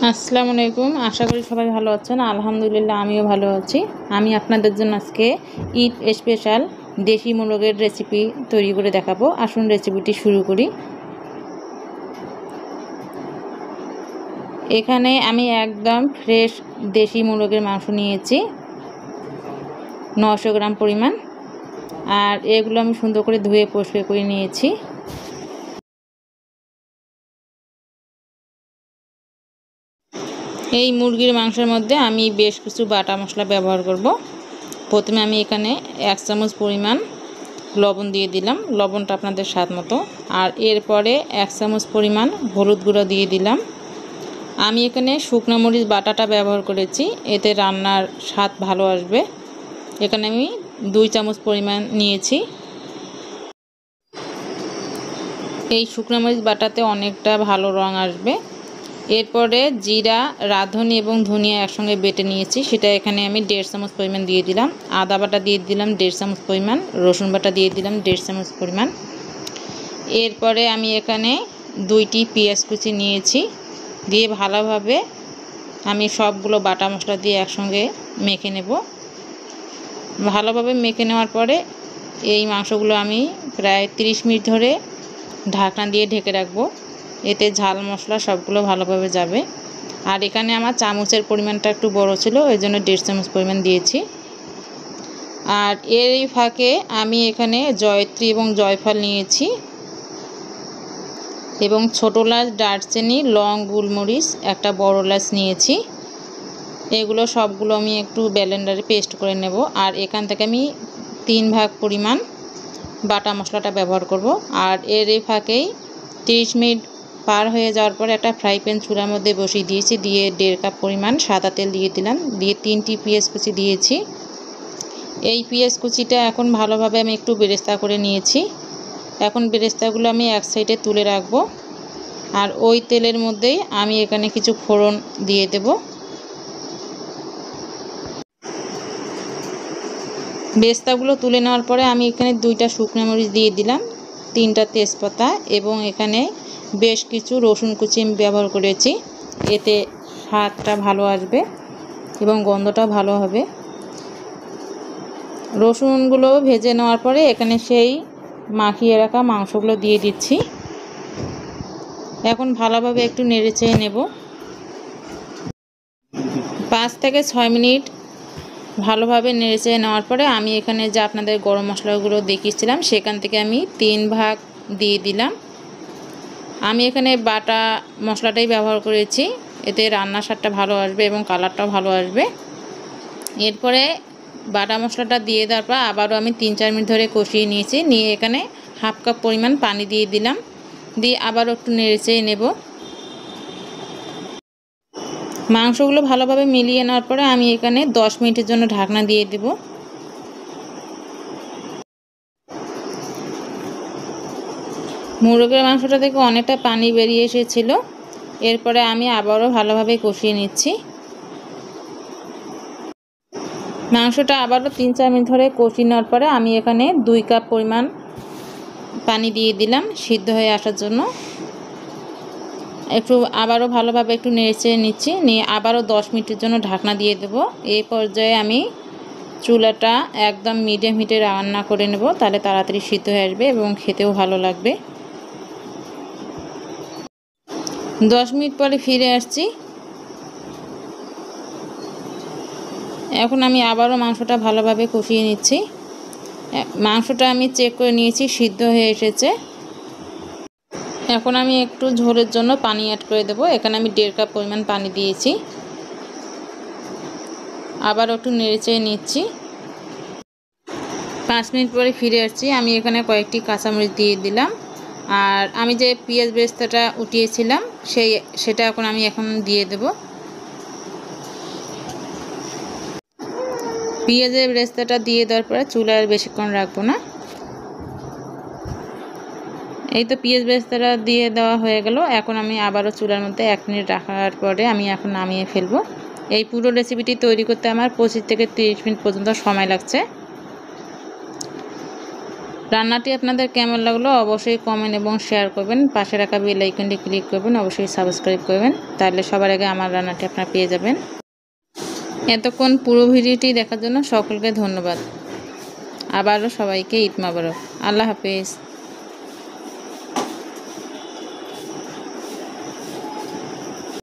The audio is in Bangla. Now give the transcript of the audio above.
আসসালামু আলাইকুম। আশা করি সবাই ভালো আছেন। আলহামদুলিল্লাহ আমিও ভালো আছি। আমি আপনাদের জন্য আজকে ঈদ স্পেশাল দেশি মোরগের রেসিপি তৈরি করে দেখাবো। আসুন রেসিপিটি শুরু করি। এখানে আমি একদম ফ্রেশ দেশি মোরগের মাংস নিয়েছি 900 গ্রাম পরিমাণ। আর এগুলো আমি সুন্দর করে ধুয়ে পরিষ্কার করে নিয়েছি। এই মুরগির মাংসের মধ্যে আমি বেশ কিছু বাটা মশলা ব্যবহার করব। প্রথমে আমি এখানে 1 চামচ পরিমাণ লবণ দিয়ে দিলাম, লবণটা আপনাদের স্বাদ মতো। আর এরপরে 1 চামচ পরিমাণ হলুদ গুঁড়ো দিয়ে দিলাম। আমি এখানে শুকনো মরিচ বাটাটা ব্যবহার করেছি, এতে রান্নার স্বাদ ভালো আসবে। এখানে আমি 2 চামচ পরিমাণ নিয়েছি। এই শুকনো মরিচ বাটাতে অনেকটা ভালো রং আসবে। এরপরে জিরা, রাঁধুনি এবং ধনিয়া একসঙ্গে বেটে নিয়েছি, সেটা এখানে আমি 1.5 চামচ পরিমাণ দিয়ে দিলাম। আদা বাটা দিয়ে দিলাম 1.5 চামচ পরিমাণ, রসুন বাটা দিয়ে দিলাম 1.5 চামচ পরিমাণ। এরপরে আমি এখানে 2টি পেঁয়াজ কুচি নিয়েছি, দিয়ে ভালোভাবে আমি সবগুলো বাটা মশলা দিয়ে একসঙ্গে মেখে নেব। ভালোভাবে মেখে নেওয়ার পরে এই মাংসগুলো আমি প্রায় 30 মিনিট ধরে ঢাকনা দিয়ে ঢেকে রাখবো, এতে ঝাল মশলা সবগুলো ভালোভাবে যাবে। আর এখানে আমার চামচের পরিমাণটা একটু বড় ছিল, এই জন্য 1.5 চামচ পরিমাণ দিয়েছি। আর এর ফাঁকে আমি এখানে জয়ত্রী এবং জয়ফল নিয়েছি, এবং ছোটো এলাচ, দারচিনি, লং, গোলমরিচ একটা বড় এলাচ নিয়েছি। এগুলো সবগুলো আমি একটু ব্লেন্ডারে পেস্ট করে নেব। আর এখান থেকে আমি 3 ভাগ পরিমাণ বাটা মশলাটা ব্যবহার করব। আর এর এই ফাঁকেই 30 মিনিট পার হয়ে যাওয়ার পর একটা ফ্রাই প্যান চুলার মধ্যে বসিয়ে দিয়েছি, দিয়ে 1.5 কাপ পরিমাণ সাদা তেল দিয়ে দিলাম, দিয়ে 3টি পেঁয়াজ কুচি দিয়েছি। এই পেঁয়াজ কুচিটা এখন ভালোভাবে আমি একটু বেরেস্তা করে নিয়েছি। এখন বেরেস্তাগুলো আমি এক সাইডে তুলে রাখবো। আর ওই তেলের মধ্যেই আমি এখানে কিছু ফোড়ন দিয়ে দেব। বেরেস্তাগুলো তুলে নেওয়ার পরে আমি এখানে 2টা শুকনো মরিচ দিয়ে দিলাম, 3টা তেজপাতা, এবং এখানে বেশ কিছু রসুন কুচি আমি ব্যবহার করেছি, এতে স্বাদটা ভালো আসবে এবং গন্ধটাও ভালো হবে। রসুনগুলো ভেজে নেওয়ার পরে এখানে সেই মাখিয়ে রাখা মাংসগুলো দিয়ে দিচ্ছি। এখন ভালোভাবে একটু নেড়েচেড়ে নেব। 5 থেকে 6 মিনিট ভালোভাবে নেড়েচেড়ে নেওয়ার পরে আমি এখানে যে আপনাদের গরম মশলাগুলো দেখিয়েছিলাম সেখান থেকে আমি 3 ভাগ দিয়ে দিলাম। আমি এখানে বাটা মশলাটাই ব্যবহার করেছি, এতে রান্নার স্বাদটা ভালো আসবে এবং কালারটাও ভালো আসবে। এরপরে বাটা মশলাটা দিয়ে দেওয়ার পর আবারও আমি 3-4 মিনিট ধরে কষিয়ে নিয়েছি। নিয়ে এখানে 1/2 কাপ পরিমাণ পানি দিয়ে দিলাম, দিয়ে আবারও একটু নেড়েচেড়ে নেব। মাংসগুলো ভালোভাবে মিলিয়ে নেওয়ার পরে আমি এখানে 10 মিনিটের জন্য ঢাকনা দিয়ে দেব। মুরগির মাংসটা থেকে অনেকটা পানি বেরিয়ে এসেছিল। এরপরে আমি আবারও ভালোভাবে কষিয়ে নিচ্ছি। মাংসটা আবারও 3-4 মিনিট ধরে কষিয়ে নেওয়ার পরে আমি এখানে 2 কাপ পরিমাণ পানি দিয়ে দিলাম সিদ্ধ হয়ে আসার জন্য। একটু আবারও ভালোভাবে একটু নেড়েচেড়ে নিচ্ছি, নিয়ে আবারও 10 মিনিটের জন্য ঢাকনা দিয়ে দেব। এই পর্যায়ে আমি চুলাটা একদম মিডিয়াম হিটে রান্না করে নেব, তাহলে তাড়াতাড়ি সিদ্ধ হয়ে আসবে এবং খেতেও ভালো লাগবে। 10 মিনিট পরে ফিরে আসছি। এখন আমি আবারও মাংসটা ভালোভাবে কষিয়ে নিচ্ছি। মাংসটা আমি চেক করে নিয়েছি, সিদ্ধ হয়ে এসেছে। এখন আমি একটু ঝোলের জন্য পানি অ্যাড করে দেব। এখানে আমি 1.5 কাপ পরিমাণ পানি দিয়েছি। আবার একটু নেড়েচেড়ে নিচ্ছি। 5 মিনিট পরে ফিরে আসছি। আমি এখানে কয়েকটি কাঁচামরিচ দিয়ে দিলাম। আর আমি যে পেঁয়াজ বেরেস্তাটা উঠিয়েছিলাম সেটা এখন দিয়ে দেব। পেঁয়াজের বেরেস্তাটা দিয়ে দেওয়ার পরে চুলা আর বেশিক্ষণ রাখবো না। এই তো পেঁয়াজ বেরেস্তাটা দিয়ে দেওয়া হয়ে গেল। এখন আমি আবারও চুলার মধ্যে 1 মিনিট রাখার পরে আমি এখন নামিয়ে ফেলবো। এই পুরো রেসিপিটি তৈরি করতে আমার 25 থেকে 30 মিনিট পর্যন্ত সময় লাগছে। রান্নাটি আপনাদের কেমন লাগলো অবশ্যই কমেন্ট এবং শেয়ার করবেন। পাশে রাখা বেল আইকনটি ক্লিক করবেন, অবশ্যই সাবস্ক্রাইব করবেন, তাহলে সবার আগে আমার রান্নাটি আপনারা পেয়ে যাবেন। এতক্ষণ পুরো ভিডিওটি দেখার জন্য সকলকে ধন্যবাদ। আবারও সবাইকে ঈদ মোবারক। আল্লাহ হাফেজ।